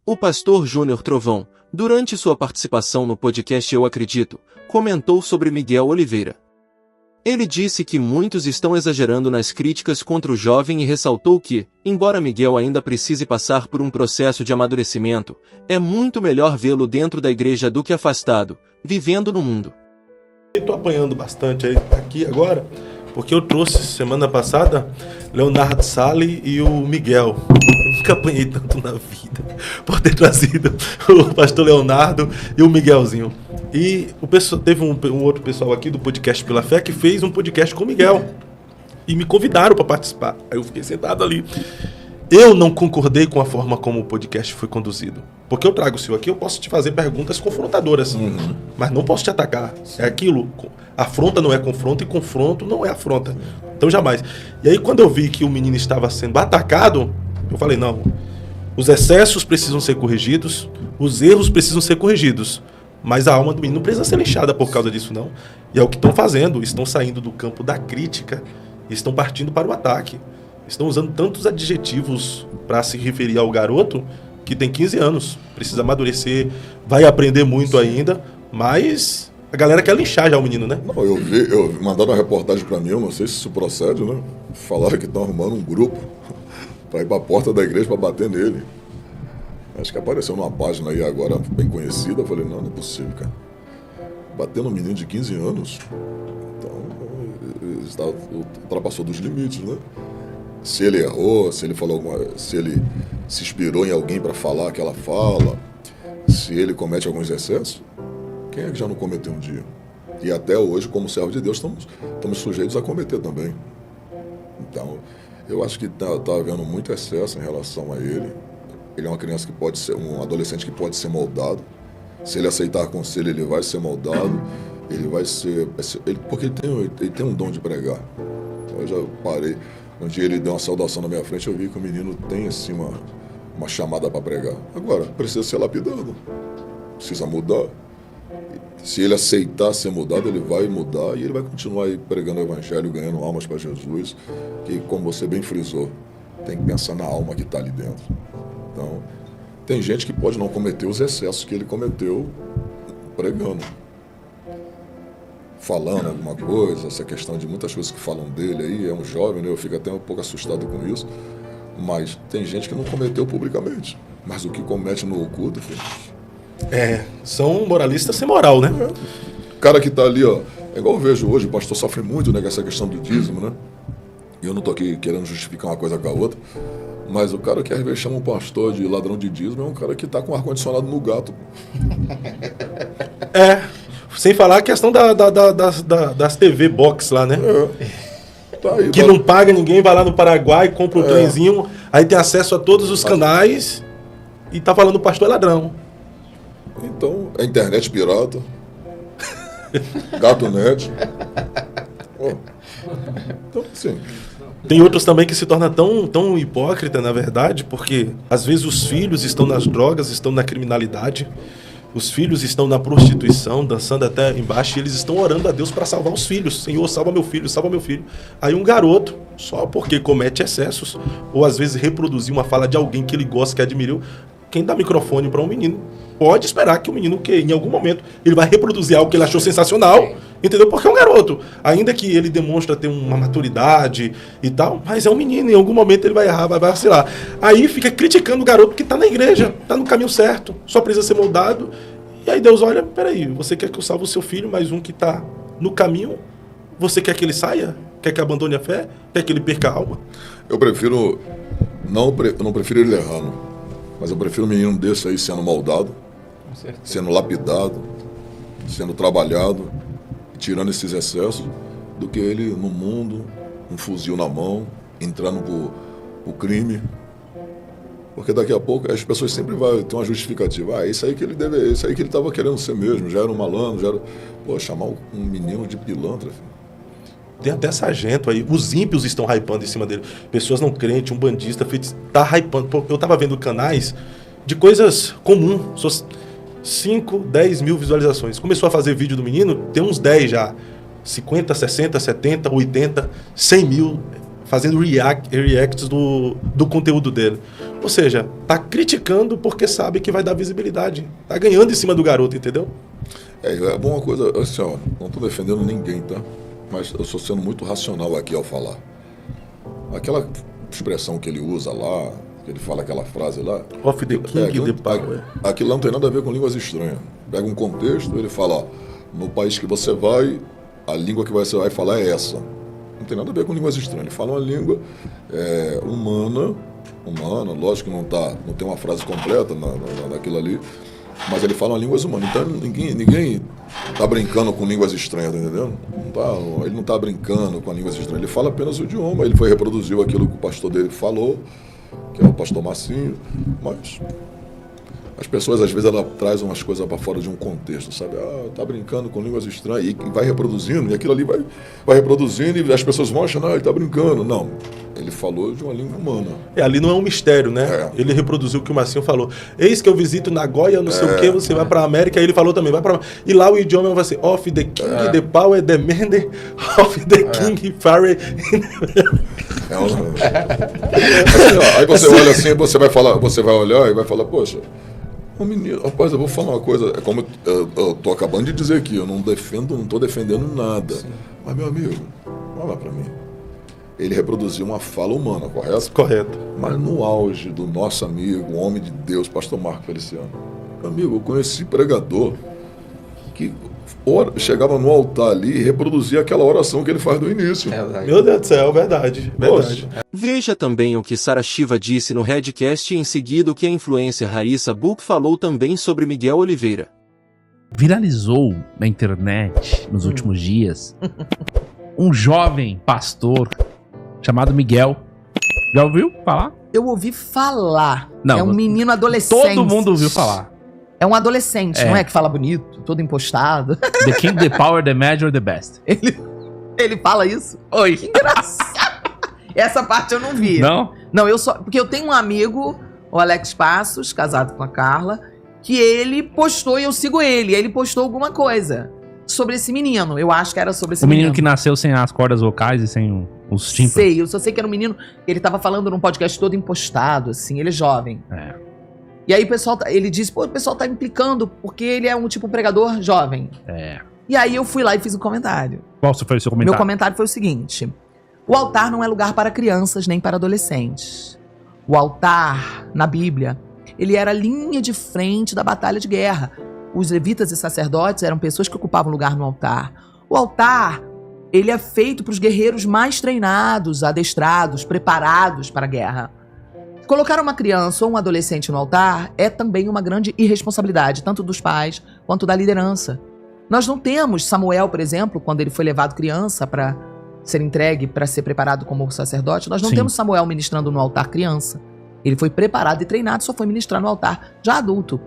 O pastor Júnior Trovão, durante sua participação no podcast Eu Acredito, comentou sobre Miguel Oliveira. Ele disse que muitos estão exagerando nas críticas contra o jovem e ressaltou que, embora Miguel ainda precise passar por um processo de amadurecimento, é muito melhor vê-lo dentro da igreja do que afastado, vivendo no mundo. Estou apanhando bastante aqui agora, porque eu trouxe semana passada Leonardo Sali e o Miguel. Nunca apanhei tanto na vida por ter trazido o pastor Leonardo e o Miguelzinho. E teve um outro pessoal aqui do Podcast Pela Fé que fez um podcast com o Miguel. E me convidaram para participar. Aí eu fiquei sentado ali. Eu não concordei com a forma como o podcast foi conduzido. Porque eu trago o seu aqui, eu posso te fazer perguntas confrontadoras. Mas não posso te atacar. É aquilo. Afronta não é confronto e confronto não é afronta. Então jamais. E aí quando eu vi que o menino estava sendo atacado, eu falei, não. Os excessos precisam ser corrigidos. Os erros precisam ser corrigidos. Mas a alma do menino não precisa ser lixada por causa disso, não. E é o que estão fazendo. Estão saindo do campo da crítica e estão partindo para o ataque. Estão usando tantos adjetivos para se referir ao garoto que tem 15 anos. Precisa amadurecer, vai aprender muito ainda, mas a galera quer linchar já o menino, né? Não, eu mandaram uma reportagem para mim, eu não sei se isso procede, né? Falaram que estão arrumando um grupo para ir para a porta da igreja para bater nele. Acho que apareceu numa página aí agora bem conhecida. Eu falei, não é possível, cara. Bater num menino de 15 anos, então ultrapassou dos limites, né? Se ele errou, se ele se inspirou em alguém para falar aquela fala, se ele comete alguns excessos, quem é que já não cometeu um dia? E até hoje, como servo de Deus, estamos sujeitos a cometer também. Então, eu acho que está havendo muito excesso em relação a ele. Ele é uma criança que pode ser, um adolescente que pode ser moldado. Se ele aceitar conselho, ele vai ser moldado. Ele vai ser... porque ele tem um dom de pregar. Então, eu já parei. Um dia ele deu uma saudação na minha frente, eu vi que o menino tem assim uma chamada para pregar. Agora, precisa ser lapidado. Precisa mudar. Se ele aceitar ser mudado, ele vai mudar e ele vai continuar aí pregando o evangelho, ganhando almas para Jesus. Que, como você bem frisou, tem que pensar na alma que está ali dentro. Então, tem gente que pode não cometer os excessos que ele cometeu pregando. Falando alguma coisa, essa questão de muitas coisas que falam dele aí, é um jovem, né? Eu fico até um pouco assustado com isso. Mas tem gente que não cometeu publicamente. Mas o que comete no oculto, filho. São moralistas sem moral, né? O cara que tá ali, ó, é igual eu vejo hoje, o pastor sofre muito, né, com essa questão do dízimo, né? E eu não tô aqui querendo justificar uma coisa com a outra. Mas o cara que às vezes chama um pastor de ladrão de dízimo é um cara que tá com ar-condicionado no gato. Sem falar a questão das TV Box lá, né? Tá aí, que não paga ninguém, vai lá no Paraguai, compra um trenzinho, aí tem acesso a todos os canais e tá falando o pastor é ladrão. Então, é internet pirata, gato net. Então, sim. Tem outros também que se torna tão hipócrita, na verdade, porque às vezes os filhos estão nas drogas, estão na criminalidade, os filhos estão na prostituição, dançando até embaixo, e eles estão orando a Deus para salvar os filhos. Senhor, salva meu filho, salva meu filho. Aí um garoto, só porque comete excessos, ou às vezes reproduzir uma fala de alguém que ele gosta, que admirou, quem dá microfone para um menino pode esperar que o menino, que em algum momento, ele vai reproduzir algo que ele achou sensacional, entendeu? Porque é um garoto. Ainda que ele demonstra ter uma maturidade e tal, mas é um menino, em algum momento ele vai errar, vai vacilar. Aí fica criticando o garoto que está na igreja, está no caminho certo, só precisa ser moldado. E aí Deus olha, peraí, você quer que eu salve o seu filho, mas um que está no caminho, você quer que ele saia? Quer que abandone a fé? Quer que ele perca a alma? Eu prefiro, não prefiro ele errando, mas eu prefiro um menino desse aí sendo moldado, sendo lapidado, sendo trabalhado, tirando esses excessos, do que ele no mundo, um fuzil na mão, entrando pro crime. Porque daqui a pouco as pessoas sempre vão ter uma justificativa. Isso aí que ele estava querendo ser mesmo, já era um malandro, já era... Pô, chamar um menino de pilantra, filho. Tem até sargento aí, os ímpios estão hypando em cima dele. Pessoas não crentes, um bandista, tá hypando. Pô, eu tava vendo canais de coisas comuns, 5, 10 mil visualizações. Começou a fazer vídeo do menino, tem uns 10 já. 50, 60, 70, 80, 100 mil, fazendo reacts do conteúdo dele. Ou seja, tá criticando porque sabe que vai dar visibilidade. Tá ganhando em cima do garoto, entendeu? É bom uma coisa, assim, ó, não estou defendendo ninguém, tá? Mas eu estou sendo muito racional aqui ao falar. Aquela expressão que ele usa lá, que ele fala aquela frase lá... Off the king, the power. Aquilo não tem nada a ver com línguas estranhas. Pega um contexto, ele fala, ó, no país que você vai, a língua que você vai falar é essa. Não tem nada a ver com línguas estranhas. Ele fala uma língua humana, lógico que não tem uma frase completa naquilo ali, mas ele fala uma língua humana. Então ninguém tá brincando com línguas estranhas, tá entendendo? Ele não tá brincando com línguas estranhas, ele fala apenas o idioma, ele reproduziu aquilo que o pastor dele falou, que é o pastor Marcinho, mas as pessoas às vezes elas trazem umas coisas para fora de um contexto, sabe? Tá brincando com línguas estranhas e vai reproduzindo, e aquilo ali vai reproduzindo e as pessoas vão achando, ele tá brincando. Não, ele falou de uma língua humana. Ali não é um mistério, né? Ele reproduziu o que o Marcinho falou. Eis que eu visito Nagoya, não sei o que, você vai pra América, aí ele falou também, vai pra... E lá o idioma vai ser off the king, the power, the man, off the king, fire... Aí você olha assim, você vai olhar e vai falar, poxa, menino, rapaz, eu vou falar uma coisa, é como eu tô acabando de dizer aqui, eu não tô defendendo nada. Sim. Mas, meu amigo, olha lá pra mim. Ele reproduziu uma fala humana, correto? Correto. Mas no auge do nosso amigo, o homem de Deus, pastor Marco Feliciano. Meu amigo, eu conheci pregador que chegava no altar ali e reproduzia aquela oração que ele faz do início. Meu Deus do céu, verdade. Veja também o que Sara Shiva disse no Redcast e em seguida o que a influencer Raissa Book falou também sobre Miguel Oliveira. Viralizou na internet nos últimos dias um jovem pastor chamado Miguel. Já ouviu falar? Eu ouvi falar. Não, é um menino adolescente. Todo mundo ouviu falar. É um adolescente, não é? Que fala bonito, todo impostado. The king, the power, the major, the best. Ele fala isso? Oi. Que engraçado. Essa parte eu não vi. Não? Não, porque eu tenho um amigo, o Alex Passos, casado com a Carla, que ele postou e eu sigo ele. Ele postou alguma coisa sobre esse menino. Eu acho que era sobre esse menino. O menino que nasceu sem as cordas vocais e sem os tímpanos. Sei, eu só sei que era um menino. Ele tava falando num podcast todo impostado, assim. Ele é jovem. E aí ele disse, o pessoal tá implicando porque ele é um tipo pregador jovem. E aí eu fui lá e fiz um comentário. Qual foi o seu comentário? Meu comentário foi o seguinte: o altar não é lugar para crianças nem para adolescentes. O altar, na Bíblia, ele era a linha de frente da batalha de guerra. Os levitas e sacerdotes eram pessoas que ocupavam lugar no altar. O altar, ele é feito para os guerreiros mais treinados, adestrados, preparados para a guerra. Colocar uma criança ou um adolescente no altar é também uma grande irresponsabilidade, tanto dos pais quanto da liderança. Nós não temos Samuel, por exemplo, quando ele foi levado criança para ser entregue, para ser preparado como sacerdote, nós não temos Samuel ministrando no altar criança. Ele foi preparado e treinado, só foi ministrar no altar já adulto.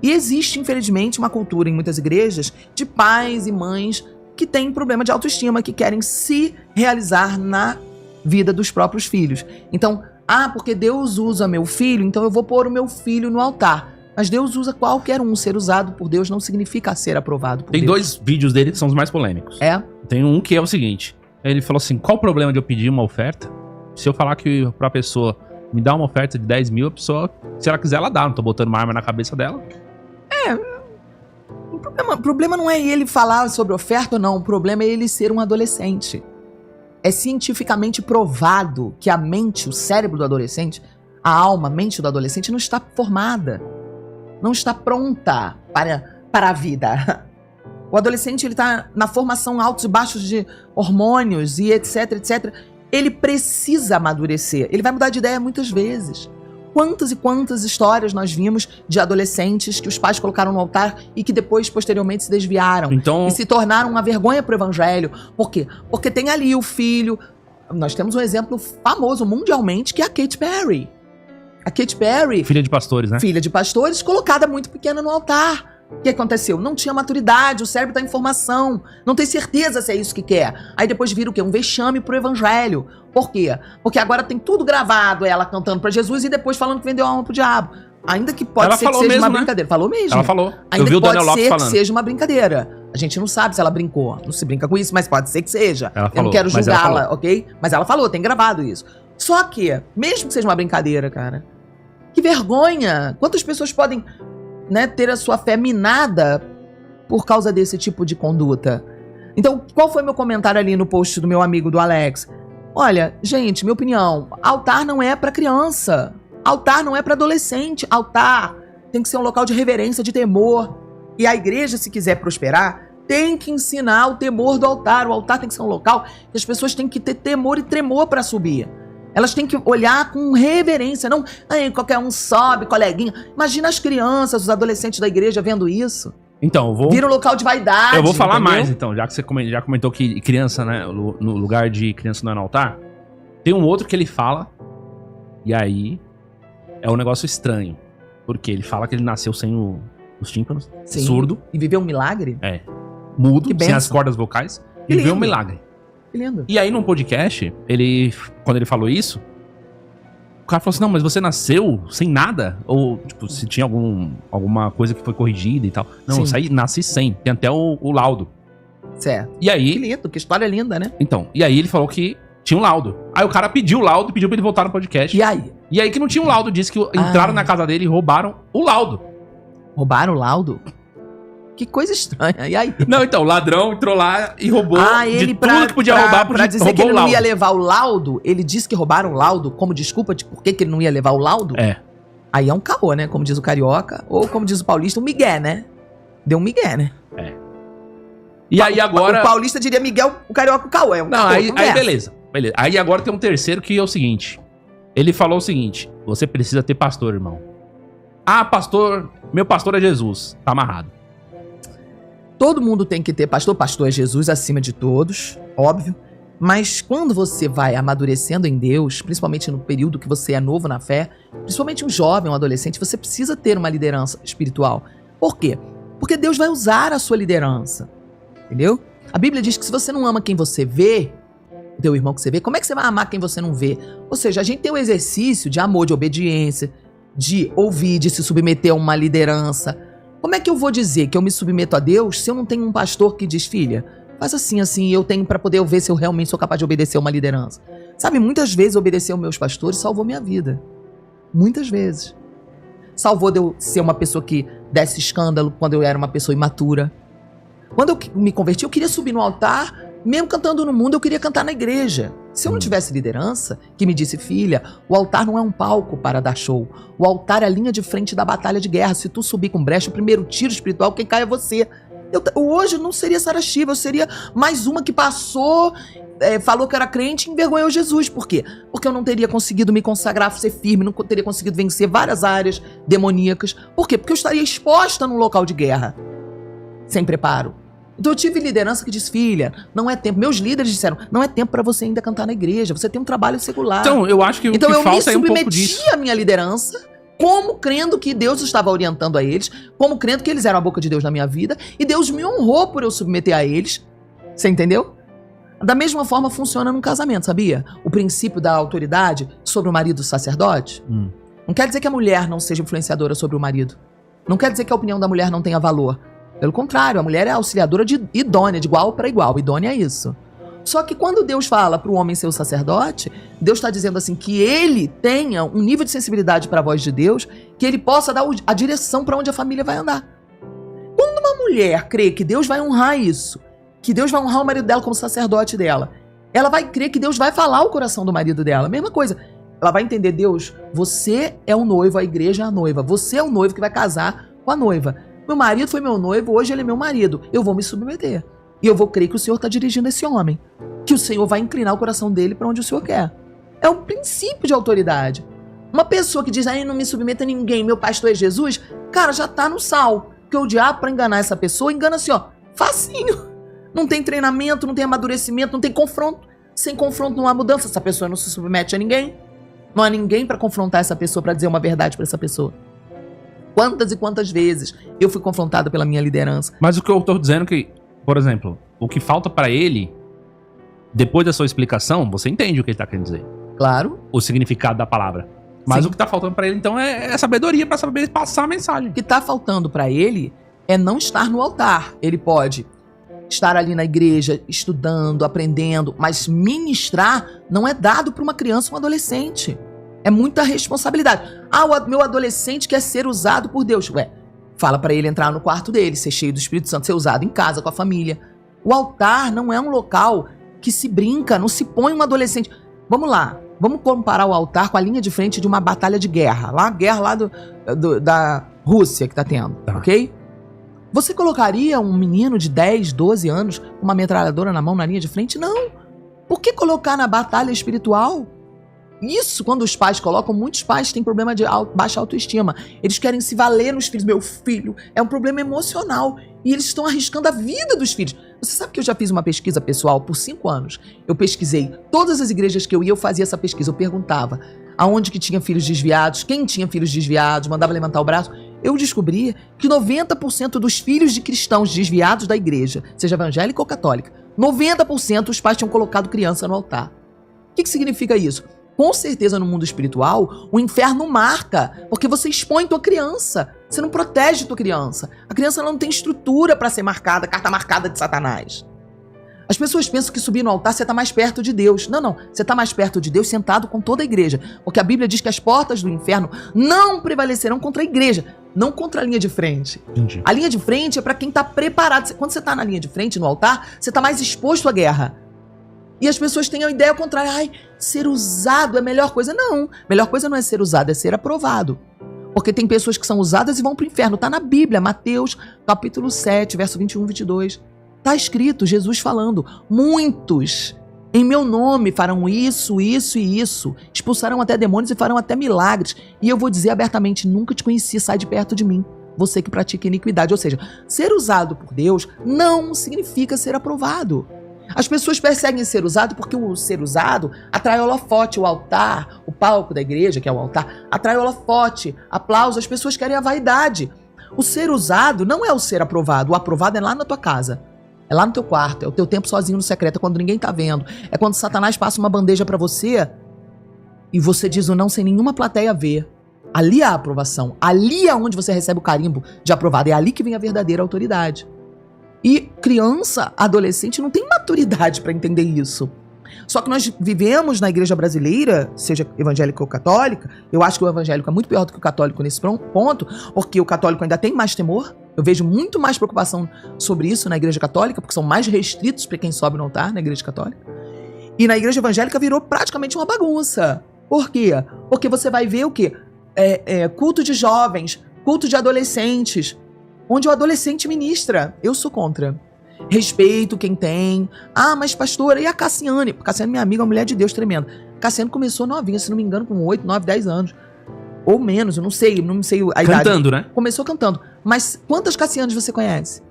E existe, infelizmente, uma cultura em muitas igrejas de pais e mães que têm problema de autoestima, que querem se realizar na vida dos próprios filhos. Então, porque Deus usa meu filho, então eu vou pôr o meu filho no altar. Mas Deus usa qualquer um. Ser usado por Deus não significa ser aprovado por Deus. Tem 2 vídeos dele que são os mais polêmicos. Tem um que é o seguinte. Ele falou assim, qual o problema de eu pedir uma oferta? Se eu falar que pra pessoa me dar uma oferta de 10 mil, a pessoa, se ela quiser, ela dá. Não tô botando uma arma na cabeça dela. O problema não é ele falar sobre oferta ou não. O problema é ele ser um adolescente. É cientificamente provado que a mente, o cérebro do adolescente, a alma, a mente do adolescente não está formada. Não está pronta para a vida. O adolescente, ele está na formação altos e baixos de hormônios e etc, etc. Ele precisa amadurecer. Ele vai mudar de ideia muitas vezes. Quantas e quantas histórias nós vimos de adolescentes que os pais colocaram no altar e que depois, posteriormente, se desviaram. E se tornaram uma vergonha pro evangelho. Por quê? Porque tem ali o filho... Nós temos um exemplo famoso mundialmente, que é a Katy Perry. A Katy Perry... Filha de pastores, né? Filha de pastores, colocada muito pequena no altar. O que aconteceu? Não tinha maturidade, o cérebro tá em formação, não tem certeza se é isso que quer. Aí depois vira o quê? Um vexame pro evangelho. Por quê? Porque agora tem tudo gravado, ela cantando pra Jesus e depois falando que vendeu a alma pro diabo. Ainda que pode ser que seja uma brincadeira. Falou mesmo. Ela falou. Ainda que pode ser que seja uma brincadeira. A gente não sabe se ela brincou. Não se brinca com isso, mas pode ser que seja. Eu não quero julgá-la, ok? Mas ela falou, tem gravado isso. Só que, mesmo que seja uma brincadeira, cara, Que vergonha! Quantas pessoas podem, né, ter a sua fé minada por causa desse tipo de conduta? Então, qual foi meu comentário ali no post do meu amigo, do Alex? Olha, gente, minha opinião, altar não é para criança. Altar não é para adolescente. Altar tem que ser um local de reverência, de temor. E a igreja, se quiser prosperar, tem que ensinar o temor do altar. O altar tem que ser um local que as pessoas têm que ter temor e tremor para subir. Elas têm que olhar com reverência, não qualquer um sobe, coleguinha. Imagina as crianças, os adolescentes da igreja vendo isso. Então, vira um local de vaidade. Eu vou falar entendeu? mais, então, já que você já comentou que criança, né, no lugar de criança não é no altar. Tem um outro que ele fala, e aí é um negócio estranho. Porque ele fala que ele nasceu sem os tímpanos, Sim. surdo. E viveu um milagre? É. Mudo, Que sem bênção. as cordas vocais. Que E viveu um lindo. milagre. Que lindo. E aí, num podcast, quando ele falou isso, o cara falou assim, não, mas você nasceu sem nada? Ou, tipo, se tinha alguma coisa que foi corrigida e tal. Não, Sim. eu nasci sem. Tem até o laudo. Certo. E Que aí, lindo, que história linda, né? então, e aí ele falou que tinha um laudo. Aí o cara pediu o laudo, pediu pra ele voltar no podcast. E aí? E aí que não tinha um laudo, disse que entraram na casa dele e roubaram o laudo. Roubaram o laudo? Que coisa estranha. E aí? Não, então, o ladrão entrou lá e roubou Ele de tudo que podia roubar, pra dizer que roubou ele o não laudo. ia levar o laudo, ele disse que roubaram o laudo como desculpa de por que ele não ia levar o laudo? É. Aí é um caô, né? Como diz o carioca, ou como diz o paulista, um migué, né? Deu um migué, né? E aí agora... O paulista diria Miguel, o carioca o caô. É um Não, caô, aí conversa. beleza. Aí agora tem um terceiro que é o seguinte. Ele falou o seguinte, você precisa ter pastor, irmão. Ah, pastor, meu pastor é Jesus. Tá amarrado. Todo mundo tem que ter pastor. Pastor é Jesus acima de todos, óbvio. Mas quando você vai amadurecendo em Deus, principalmente no período que você é novo na fé, principalmente um jovem, um adolescente, você precisa ter uma liderança espiritual. Por quê? Porque Deus vai usar a sua liderança. Entendeu? A Bíblia diz que se você não ama quem você vê, o teu irmão que você vê, como é que você vai amar quem você não vê? Ou seja, a gente tem o exercício de amor, de obediência, de ouvir, de se submeter a uma liderança. Como é que eu vou dizer que eu me submeto a Deus se eu não tenho um pastor que diz, filha, faz assim, assim, eu tenho pra poder ver se eu realmente sou capaz de obedecer uma liderança? Sabe, muitas vezes obedecer aos meus pastores salvou minha vida. Muitas vezes. Salvou de eu ser uma pessoa que desse escândalo quando eu era uma pessoa imatura. Quando eu me converti, eu queria subir no altar, mesmo cantando no mundo, eu queria cantar na igreja. Se eu não tivesse liderança, que me disse, filha, o altar não é um palco para dar show. O altar é a linha de frente da batalha de guerra. Se tu subir com brecha, o primeiro tiro espiritual, quem cai é você. Eu hoje não seria Sarah Shiva, eu seria mais uma que passou, falou que era crente e envergonhou Jesus. Por quê? Porque eu não teria conseguido me consagrar, ser firme, não teria conseguido vencer várias áreas demoníacas. Por quê? Porque eu estaria exposta num local de guerra, sem preparo. Então eu tive liderança que disse, filha, não é tempo. Meus líderes disseram, não é tempo pra você ainda cantar na igreja, você tem um trabalho secular. Então, eu acho que o Então que eu me falta é um pouco disso. submeti à minha liderança, como crendo que Deus estava orientando a eles, como crendo que eles eram a boca de Deus na minha vida, e Deus me honrou por eu submeter a eles. Você entendeu? Da mesma forma funciona num casamento, sabia? O princípio da autoridade sobre o marido sacerdote. Não quer dizer que a mulher não seja influenciadora sobre o marido. Não quer dizer que a opinião da mulher não tenha valor. Pelo contrário, a mulher é auxiliadora idônea, de igual para igual. Idônea é isso. Só que quando Deus fala para o homem ser o sacerdote, Deus está dizendo assim que ele tenha um nível de sensibilidade para a voz de Deus, que ele possa dar a direção para onde a família vai andar. Quando uma mulher crê que Deus vai honrar isso, que Deus vai honrar o marido dela como sacerdote dela, ela vai crer que Deus vai falar o coração do marido dela. Mesma coisa. Ela vai entender, Deus, você é o noivo, a igreja é a noiva. Você é o noivo que vai casar com a noiva. Meu marido foi meu noivo, hoje ele é meu marido. Eu vou me submeter. E eu vou crer que o Senhor está dirigindo esse homem. Que o Senhor vai inclinar o coração dele para onde o Senhor quer. É um princípio de autoridade. Uma pessoa que diz, não me submeta a ninguém, meu pastor é Jesus, cara, já tá no sal. Porque o diabo, para enganar essa pessoa, engana assim, ó, facinho. Não tem treinamento, não tem amadurecimento, não tem confronto. Sem confronto não há mudança. Essa pessoa não se submete a ninguém. Não há ninguém para confrontar essa pessoa, para dizer uma verdade para essa pessoa. Quantas e quantas vezes eu fui confrontada pela minha liderança. Mas o que eu tô dizendo é que, por exemplo, o que falta pra ele, depois da sua explicação, você entende o que ele tá querendo dizer. Claro. O significado da palavra. Mas Sim. o que tá faltando pra ele, então, é sabedoria pra saber passar a mensagem. O que tá faltando para ele é não estar no altar. Ele pode estar ali na igreja, estudando, aprendendo, mas ministrar não é dado para uma criança ou um adolescente. É muita responsabilidade. O meu adolescente quer ser usado por Deus. Ué, fala pra ele entrar no quarto dele, ser cheio do Espírito Santo, ser usado em casa, com a família. O altar não é um local que se brinca, não se põe um adolescente. Vamos lá, vamos comparar o altar com a linha de frente de uma batalha de guerra. A guerra lá da Rússia que tá tendo, ok? Você colocaria um menino de 10, 12 anos com uma metralhadora na mão na linha de frente? Não. Por que colocar na batalha espiritual? Isso, quando os pais colocam, muitos pais têm problema de baixa autoestima. Eles querem se valer nos filhos. Meu filho é um problema emocional. E eles estão arriscando a vida dos filhos. Você sabe que eu já fiz uma pesquisa pessoal por 5 anos. Eu pesquisei todas as igrejas que eu ia, eu fazia essa pesquisa. Eu perguntava aonde que tinha filhos desviados, quem tinha filhos desviados, mandava levantar o braço. Eu descobri que 90% dos filhos de cristãos desviados da igreja, seja evangélica ou católica, 90% os pais tinham colocado criança no altar. O que significa isso? Com certeza no mundo espiritual, o inferno marca, porque você expõe tua criança, você não protege tua criança. A criança não tem estrutura para ser marcada, carta marcada de Satanás. As pessoas pensam que subir no altar você está mais perto de Deus. Não, você está mais perto de Deus sentado com toda a igreja, porque a Bíblia diz que as portas do inferno não prevalecerão contra a igreja, não contra a linha de frente. Entendi. A linha de frente é para quem está preparado. Quando você está na linha de frente, no altar, você está mais exposto à guerra. E as pessoas têm a ideia contrária. Ai, ser usado é a melhor coisa. Não, melhor coisa não é ser usado, é ser aprovado. Porque tem pessoas que são usadas e vão para o inferno. Está na Bíblia, Mateus, capítulo 7, verso 21, 22. Está escrito, Jesus falando, muitos em meu nome farão isso, isso e isso. Expulsarão até demônios e farão até milagres. E eu vou dizer abertamente, nunca te conheci, sai de perto de mim. Você que pratica iniquidade. Ou seja, ser usado por Deus não significa ser aprovado. As pessoas perseguem ser usado porque o ser usado atrai holofote, o altar, o palco da igreja, que é o altar, atrai holofote, aplauso, as pessoas querem a vaidade. O ser usado não é o ser aprovado, o aprovado é lá na tua casa, é lá no teu quarto, é o teu tempo sozinho no secreto, é quando ninguém tá vendo, é quando Satanás passa uma bandeja pra você e você diz o não sem nenhuma plateia ver. Ali há a aprovação, ali é onde você recebe o carimbo de aprovado, é ali que vem a verdadeira autoridade. E criança, adolescente, não tem maturidade para entender isso. Só que nós vivemos na igreja brasileira, seja evangélica ou católica, eu acho que o evangélico é muito pior do que o católico nesse ponto, porque o católico ainda tem mais temor. Eu vejo muito mais preocupação sobre isso na igreja católica, porque são mais restritos para quem sobe no altar na igreja católica. E na igreja evangélica virou praticamente uma bagunça. Por quê? Porque você vai ver o quê? Culto de jovens, culto de adolescentes, onde o adolescente ministra. Eu sou contra. Respeito quem tem. Ah, mas pastora, e a Cassiane? Cassiane, minha amiga, uma mulher de Deus tremenda. Cassiane começou novinha, se não me engano, com 8, 9, 10 anos. Ou menos, eu não sei a idade. Cantando, né? Começou cantando. Mas quantas Cassianes você conhece?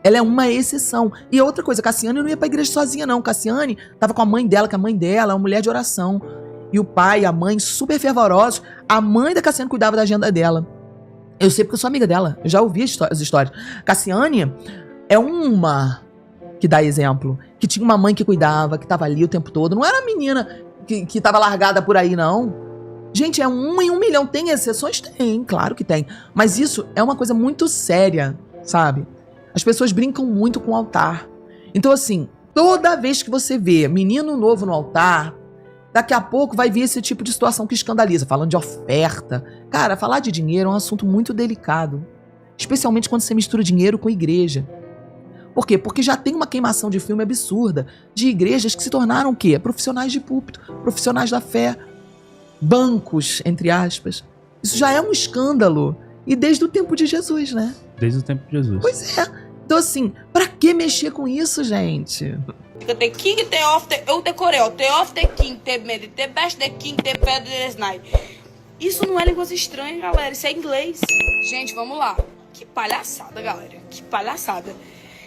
Ela é uma exceção. E outra coisa, Cassiane não ia pra igreja sozinha, não. Cassiane tava com a mãe dela, que a mãe dela é uma mulher de oração. E o pai e a mãe super fervorosos. A mãe da Cassiane cuidava da agenda dela. Eu sei porque eu sou amiga dela, eu já ouvi as histórias. Cassiane é uma que dá exemplo, que tinha uma mãe que cuidava, que estava ali o tempo todo. Não era a menina que estava largada por aí, não. Gente, é 1 em 1 milhão. Tem exceções? Tem, claro que tem. Mas isso é uma coisa muito séria, sabe? As pessoas brincam muito com o altar. Então, assim, toda vez que você vê menino novo no altar, daqui a pouco vai vir esse tipo de situação que escandaliza, falando de oferta. Cara, falar de dinheiro é um assunto muito delicado, especialmente quando você mistura dinheiro com igreja. Por quê? Porque já tem uma queimação de filme absurda de igrejas que se tornaram o quê? Profissionais de púlpito, profissionais da fé, bancos, entre aspas. Isso já é um escândalo. E desde o tempo de Jesus, né? Desde o tempo de Jesus. Pois é. Então, assim, pra que mexer com isso, gente? The king, the of the... Eu decorei, ó. The of the king, the made, the best, the king, the better, the night. Isso não é língua estranha, galera. Isso é inglês. Gente, vamos lá. Que palhaçada, galera. Que palhaçada.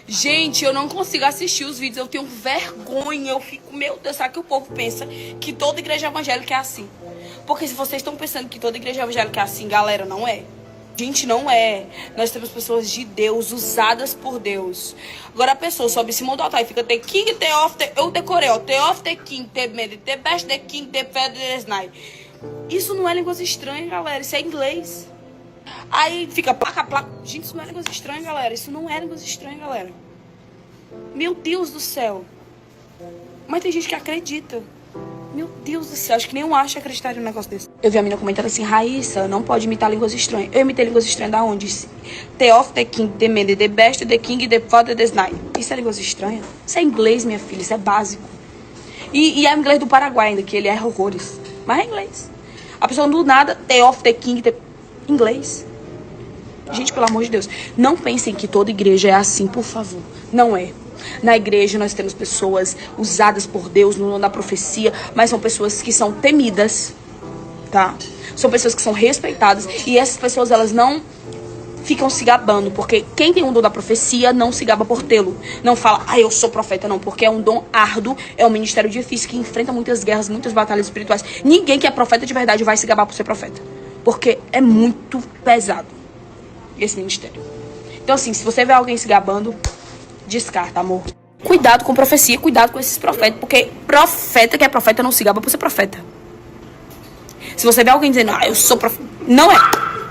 Gente, eu não consigo assistir os vídeos. Eu tenho vergonha. Eu fico... Meu Deus, será que o povo pensa que toda igreja evangélica é assim? Porque se vocês estão pensando que toda igreja evangélica é assim, galera, não é. Gente, não é. Nós temos pessoas de Deus, usadas por Deus. Agora a pessoa sobe em cima do altar e fica the king, the of the... Eu decorei, ó. The of the king, the made, the best, the king, the better, the night. Isso não é língua estranha, galera. Isso é inglês. Aí fica placa, placa. Gente, isso não é língua estranha, galera. Isso não é língua estranha, galera. Meu Deus do céu. Mas tem gente que acredita. Meu Deus do céu, acho que nenhum acha acreditar em um negócio desse. Eu vi a menina comentando assim, Raíssa, não pode imitar línguas estranhas. Eu imitei línguas estranhas da onde? The of, the king, the man, the best, the king, the father, the snide. Isso é línguas estranhas? Isso é inglês, minha filha, isso é básico. E é inglês do Paraguai ainda, que ele erra horrores. Mas é inglês. A pessoa do nada, the of, the king, the... Inglês. Gente, pelo amor de Deus, não pensem que toda igreja é assim, por favor. Não é. Na igreja nós temos pessoas usadas por Deus no nome da profecia, mas são pessoas que são temidas, tá? São pessoas que são respeitadas e essas pessoas, elas não ficam se gabando, porque quem tem um dom da profecia não se gaba por tê-lo. Não fala, eu sou profeta, não, porque é um dom árduo, é um ministério difícil que enfrenta muitas guerras, muitas batalhas espirituais. Ninguém que é profeta de verdade vai se gabar por ser profeta, porque é muito pesado esse ministério. Então assim, se você vê alguém se gabando, descarta, amor. Cuidado com profecia, cuidado com esses profetas, porque profeta que é profeta não se gaba por ser profeta. Se você vê alguém dizendo, eu sou profeta, não é.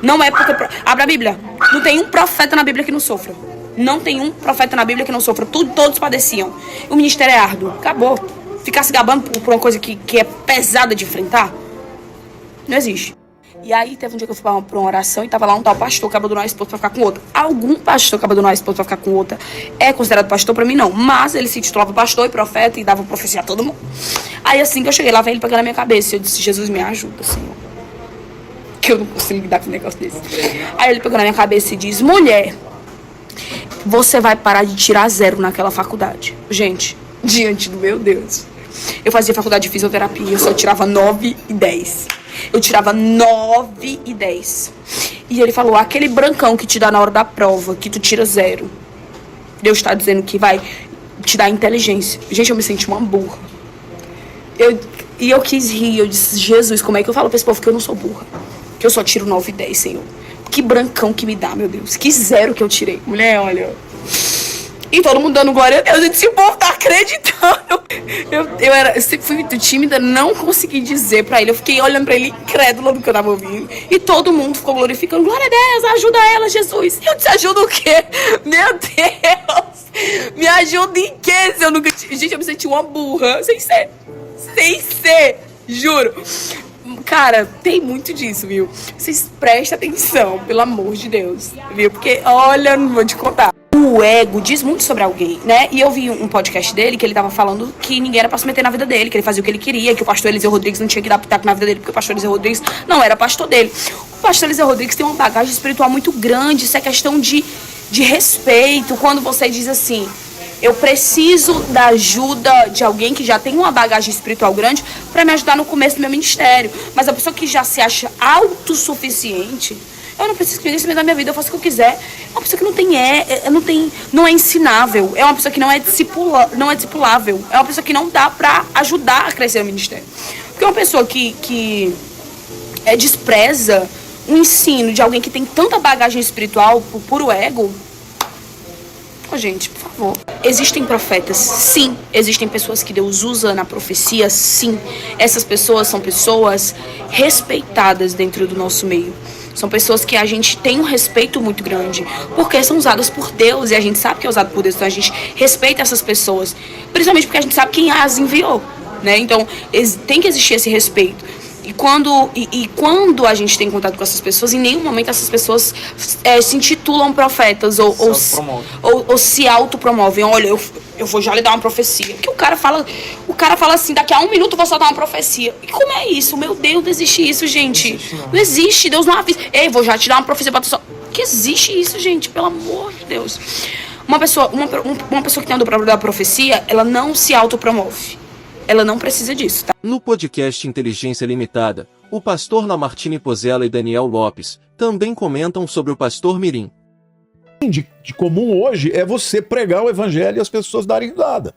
Não é porque... Abra a Bíblia. Não tem um profeta na Bíblia que não sofra. Não tem um profeta na Bíblia que não sofra. Todos padeciam. O ministério é árduo. Acabou. Ficar se gabando por uma coisa que é pesada de enfrentar, não existe. E aí teve um dia que eu fui pra uma oração e tava lá um tal pastor que abandonou a esposa pra ficar com outra. Algum pastor que abandonou a esposa pra ficar com outra é considerado pastor? Pra mim não. Mas ele se titulava pastor e profeta e dava profecia a todo mundo. Aí assim que eu cheguei lá, veio ele pegando na minha cabeça. Eu disse, Jesus, me ajuda, Senhor. Que eu não consigo lidar com um negócio desse. Aí ele pegou na minha cabeça e diz, mulher, você vai parar de tirar 0 naquela faculdade. Gente, diante do meu Deus. Eu fazia faculdade de fisioterapia, eu só tirava 9 e 10. Eu tirava 9 e 10. E ele falou, aquele brancão que te dá na hora da prova, que tu tira 0. Deus está dizendo que vai te dar inteligência. Gente, eu me senti uma burra. E eu quis rir, eu disse, Jesus, como é que eu falo pra esse povo que eu não sou burra? Que eu só tiro 9 e 10, Senhor. Que brancão que me dá, meu Deus. Que 0 que eu tirei. Mulher, olha. E todo mundo dando glória a Deus. Eu disse, o povo tá acreditando. Eu sempre fui muito tímida, não consegui dizer pra ele. Eu fiquei olhando pra ele, incrédula do que eu tava ouvindo. E todo mundo ficou glorificando. Glória a Deus, ajuda ela, Jesus. Eu disse, ajuda o quê? Meu Deus. Me ajuda em quê? Se eu nunca... Gente, eu me senti uma burra. Sem ser. Juro. Cara, tem muito disso, viu? Vocês prestem atenção, pelo amor de Deus, viu? Porque, olha, não vou te contar. O ego diz muito sobre alguém, né? E eu vi um podcast dele que ele tava falando que ninguém era pra se meter na vida dele, que ele fazia o que ele queria, que o pastor Eliseu Rodrigues não tinha que dar pitaco na vida dele, porque o pastor Eliseu Rodrigues não era pastor dele. O pastor Eliseu Rodrigues tem uma bagagem espiritual muito grande, isso é questão de respeito. Quando você diz assim, eu preciso da ajuda de alguém que já tem uma bagagem espiritual grande pra me ajudar no começo do meu ministério. Mas a pessoa que já se acha autossuficiente, eu não preciso que ninguém se meta na minha vida, eu faço o que eu quiser. É uma pessoa que não é ensinável. É uma pessoa que não é discipulável. É uma pessoa que não dá pra ajudar a crescer no ministério. Porque uma pessoa que despreza um ensino de alguém que tem tanta bagagem espiritual por puro ego... Gente, por favor. Existem profetas, sim. Existem pessoas que Deus usa na profecia, sim. Essas pessoas são pessoas respeitadas dentro do nosso meio. São pessoas que a gente tem um respeito muito grande, porque são usadas por Deus, e a gente sabe que é usado por Deus, então a gente respeita essas pessoas, principalmente porque a gente sabe quem as enviou, né? Então, tem que existir esse respeito. E quando a gente tem contato com essas pessoas, em nenhum momento essas pessoas se intitulam profetas ou se autopromovem. Olha, eu vou já lhe dar uma profecia. Que o cara fala assim, daqui a 1 minuto eu vou só dar uma profecia. E como é isso? Meu Deus, não existe isso, gente. Não existe, Deus não avisa. Ei, vou já te dar uma profecia pra pessoa. Que existe isso, gente, pelo amor de Deus. Uma pessoa que tem o dom da profecia, ela não se autopromove. Ela não precisa disso, tá? No podcast Inteligência Limitada, o pastor Lamartine Pozella e Daniel Lopes também comentam sobre o pastor Mirim. De comum hoje é você pregar o evangelho e as pessoas darem risada.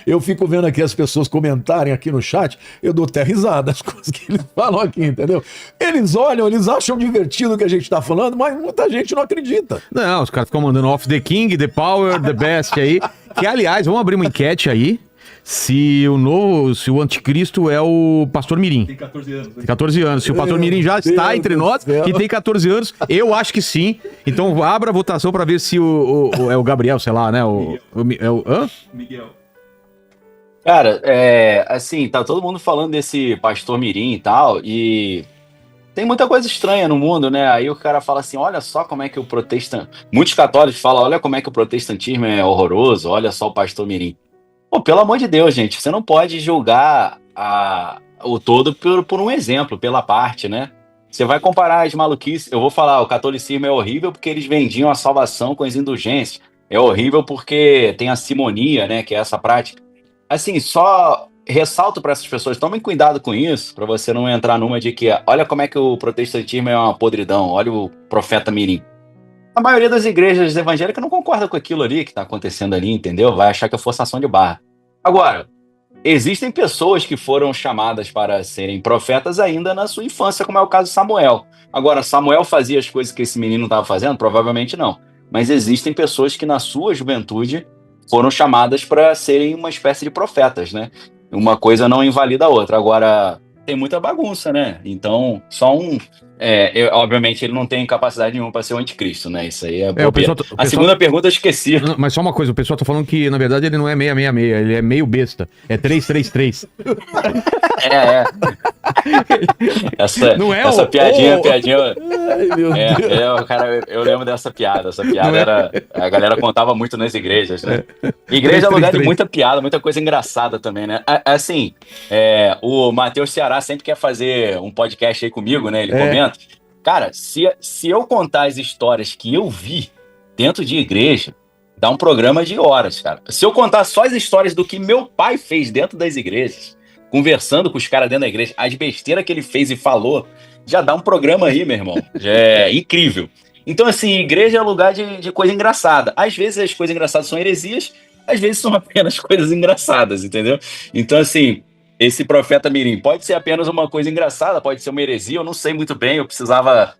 Eu fico vendo aqui as pessoas comentarem aqui no chat, eu dou até risada as coisas que eles falam aqui, entendeu? Eles olham, eles acham divertido o que a gente tá falando, mas muita gente não acredita. Não, os caras ficam mandando off the king, the power, the best aí. Que, aliás, vamos abrir uma enquete aí. Se o anticristo é o pastor Mirim. Tem 14 anos. Tem 14 anos. Se o pastor Mirim já está entre nós e tem 14 anos, eu acho que sim. Então abra a votação para ver se é o Gabriel, sei lá, né? Miguel. Cara, assim, tá todo mundo falando desse pastor mirim e tal, e tem muita coisa estranha no mundo, né? Aí o cara fala assim, olha só como é que o protestant... Muitos católicos falam, olha como é que o protestantismo é horroroso, olha só o pastor mirim. Pô, pelo amor de Deus, gente, você não pode julgar o todo por um exemplo, pela parte, né? Você vai comparar as maluquices, eu vou falar, o catolicismo é horrível porque eles vendiam a salvação com as indulgências. É horrível porque tem a simonia, né, que é essa prática. Assim, só ressalto para essas pessoas, tomem cuidado com isso, para você não entrar numa de que, olha como é que o protestantismo é uma podridão, olha o profeta mirim. A maioria das igrejas evangélicas não concorda com aquilo ali que está acontecendo ali, entendeu? Vai achar que é forçação de barra. Agora, existem pessoas que foram chamadas para serem profetas ainda na sua infância, como é o caso de Samuel. Agora, Samuel fazia as coisas que esse menino estava fazendo? Provavelmente não. Mas existem pessoas que na sua juventude foram chamadas para serem uma espécie de profetas, né? Uma coisa não invalida a outra. Agora, tem muita bagunça, né? Então, só um... obviamente, ele não tem capacidade nenhuma para ser o anticristo, né? Isso aí é bobeira. A segunda pergunta eu esqueci. Mas só uma coisa, o pessoal tá falando que, na verdade, ele não é 666, ele é meio besta. É 333. Essa piadinha... Ai, meu Deus. Cara, eu lembro dessa piada. Essa piada era... A galera contava muito nas igrejas, né? Igreja é lugar de muita piada, muita coisa engraçada também, né? Assim, o Matheus Ceará sempre quer fazer um podcast aí comigo, né? Ele comenta. Cara, se eu contar as histórias que eu vi dentro de igreja, dá um programa de horas, cara. Se eu contar só as histórias do que meu pai fez dentro das igrejas, conversando com os caras dentro da igreja, as besteiras que ele fez e falou, já dá um programa aí, meu irmão. Já é incrível. Então, assim, igreja é lugar de coisa engraçada. Às vezes as coisas engraçadas são heresias, às vezes são apenas coisas engraçadas, entendeu? Então, assim, esse profeta mirim pode ser apenas uma coisa engraçada, pode ser uma heresia, eu não sei muito bem, eu precisava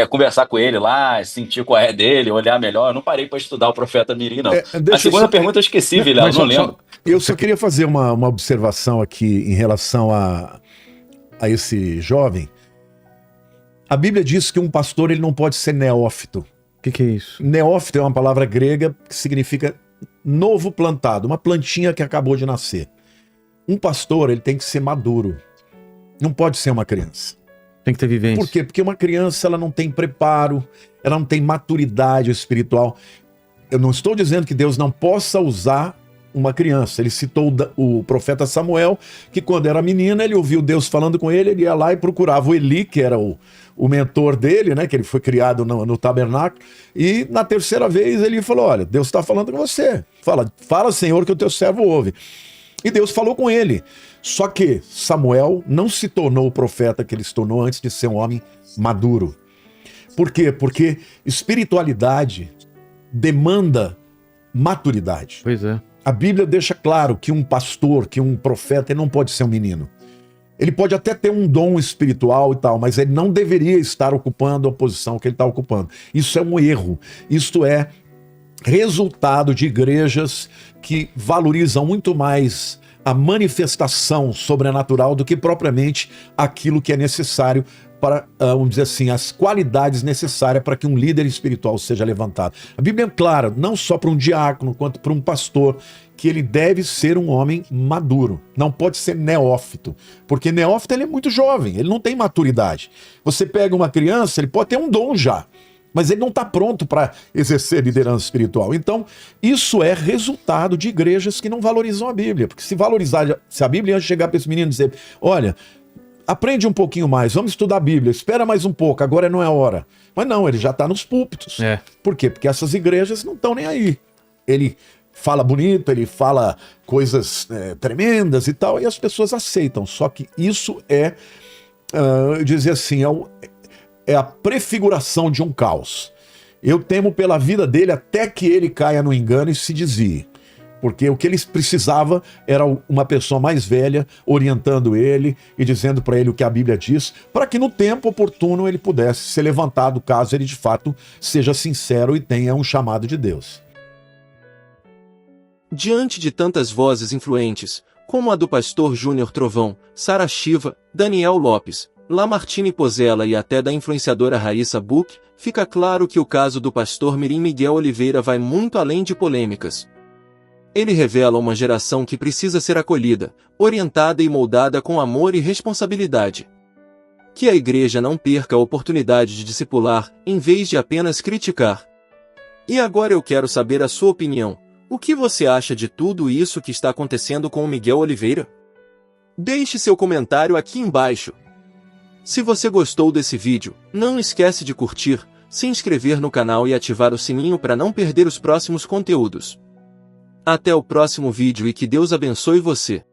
conversar com ele lá, sentir qual é dele, olhar melhor. Eu não parei para estudar o profeta mirim, não. A segunda pergunta eu esqueci, Vilela, não lembro. Eu só queria fazer uma observação aqui em relação a esse jovem. A Bíblia diz que um pastor ele não pode ser neófito. O que é isso? Neófito é uma palavra grega que significa novo plantado, uma plantinha que acabou de nascer. Um pastor ele tem que ser maduro, não pode ser uma criança. Tem que ter vivência. Por quê? Porque uma criança ela não tem preparo, ela não tem maturidade espiritual. Eu não estou dizendo que Deus não possa usar uma criança. Ele citou o profeta Samuel, que quando era menina, ele ouviu Deus falando com ele, ele ia lá e procurava o Eli, que era o mentor dele, né? Que ele foi criado no tabernáculo. E na terceira vez ele falou, olha, Deus está falando com você. Fala, Senhor, que o teu servo ouve. E Deus falou com ele. Só que Samuel não se tornou o profeta que ele se tornou antes de ser um homem maduro. Por quê? Porque espiritualidade demanda maturidade. Pois é. A Bíblia deixa claro que um pastor, que um profeta, ele não pode ser um menino. Ele pode até ter um dom espiritual e tal, mas ele não deveria estar ocupando a posição que ele está ocupando. Isso é um erro. Isto é resultado de igrejas que valorizam muito mais a manifestação sobrenatural do que propriamente aquilo que é necessário para, vamos dizer assim, as qualidades necessárias para que um líder espiritual seja levantado. A Bíblia é clara, não só para um diácono, quanto para um pastor, que ele deve ser um homem maduro, não pode ser neófito, porque neófito ele é muito jovem, ele não tem maturidade. Você pega uma criança, ele pode ter um dom já, mas ele não está pronto para exercer liderança espiritual. Então, isso é resultado de igrejas que não valorizam a Bíblia. Porque se a Bíblia ia chegar para esse menino e dizer, olha, aprende um pouquinho mais, vamos estudar a Bíblia, espera mais um pouco, agora não é hora. Mas não, ele já está nos púlpitos. Por quê? Porque essas igrejas não estão nem aí. Ele fala bonito, ele fala coisas tremendas e tal, e as pessoas aceitam. Só que isso eu dizia assim, é a prefiguração de um caos. Eu temo pela vida dele até que ele caia no engano e se desvie. Porque o que ele precisava era uma pessoa mais velha orientando ele e dizendo para ele o que a Bíblia diz, para que no tempo oportuno ele pudesse ser levantado caso ele de fato seja sincero e tenha um chamado de Deus. Diante de tantas vozes influentes, como a do pastor Júnior Trovão, Sara Shiva, Daniel Lopes, Lamartine Pozella e até da influenciadora Raissa Buck, fica claro que o caso do pastor mirim Miguel Oliveira vai muito além de polêmicas. Ele revela uma geração que precisa ser acolhida, orientada e moldada com amor e responsabilidade. Que a igreja não perca a oportunidade de discipular, em vez de apenas criticar. E agora eu quero saber a sua opinião. O que você acha de tudo isso que está acontecendo com o Miguel Oliveira? Deixe seu comentário aqui embaixo. Se você gostou desse vídeo, não esquece de curtir, se inscrever no canal e ativar o sininho para não perder os próximos conteúdos. Até o próximo vídeo e que Deus abençoe você.